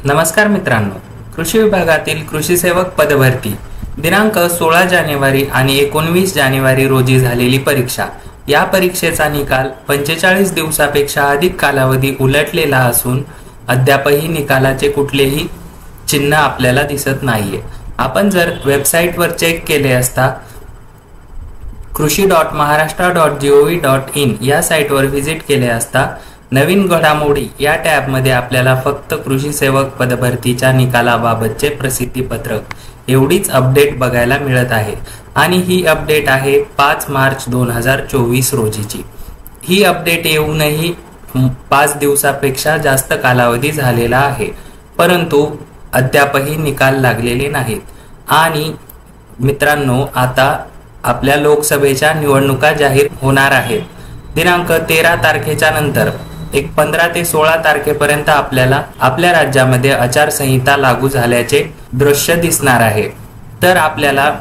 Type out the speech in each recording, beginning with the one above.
नमस्कार मित्रांनो, कृषी विभागातील कृषी सेवक पदभरती दिनांक 16 जानेवारी आणि 19 जानेवारी रोजी झालेली परीक्षा। या परीक्षेचा निकाल 45 दिवसापेक्षा अधिक कालावधी उलटलेला असून अद्यापही निकालाचे कुठलेही चिन्ह आपल्याला दिसत नाहीये। आपण जर वेबसाईटवर चेक केले असता कृषी.महाराष्ट्र.gov.in या साईटवर व्हिजिट केले असता नवीन घडामोडी या टॅबमध्ये आपल्याला फक्त कृषी सेवक पदभरतीच्या निकालाबाबतचे प्रसिद्धी पत्रक एवढीच अपडेट बघायला मिळत आहे आणि ही अपडेट आहे 5 मार्च 2024 रोजीची। ही अपडेट येऊनही 5 दिवसापेक्षा जास्त कालावधी झालेला आहे, परंतु अद्यापही निकाल लागलेले नाहीत। आणि मित्रांनो, आता आपल्या लोकसभेच्या निवडणुका जाहीर होणार आहेत। दिनांक 13 तारखेच्या नंतर 15 ते 16 तारखेपर्यंत आपल्याला आपल्या राज्यामध्ये आचारसंहिता लागू झाल्याचे दृश्य दिसणार आहे। तर आपल्याला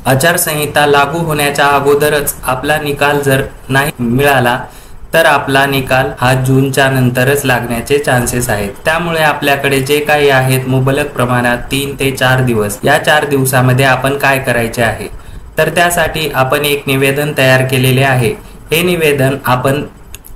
आचारसंहिता लागू होण्याच्या अगोदरच आपला निकाल जर नाही मिळाला तर आपला निकाल हा जूनच्या नंतरच लागण्याचे चान्सेस आहेत। त्यामुळे आपल्याकडे जे काही आहेत मुबलक प्रमाणात 3 ते 4 दिवस, या 4 दिवसामध्ये आपण काय करायचे आहे, तर त्यासाठी आपण एक निवेदन तयार केलेले आहे। हे निवेदन आपण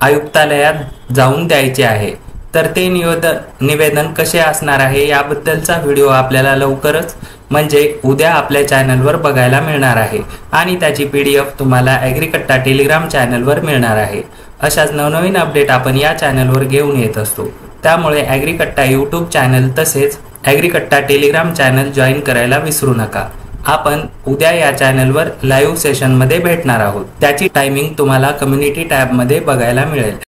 आयुक्तालयात जाऊन द्यायचे आहे। तर ते निवेदन कसे असणार आहे याबद्दलचा व्हिडिओ आपल्याला लवकरच म्हणजे उद्या आपल्या चॅनलवर बघायला मिळणार आहे आणि त्याची PDF तुम्हाला ॲग्रीकट्टा टेलिग्राम चॅनलवर मिळणार आहे। अशाच नवनवीन अपडेट आपण या चॅनलवर घेऊन येत असतो, त्यामुळे ॲग्रीकट्टा यूट्यूब चॅनल तसेच ॲग्रीकट्टा टेलिग्राम चॅनल जॉईन करायला विसरू नका। आपण उद्या या चॅनलवर लाईव्ह सेशनमध्ये भेटणार आहोत, त्याची टायमिंग तुम्हाला कम्युनिटी टॅबमध्ये बघायला मिळेल।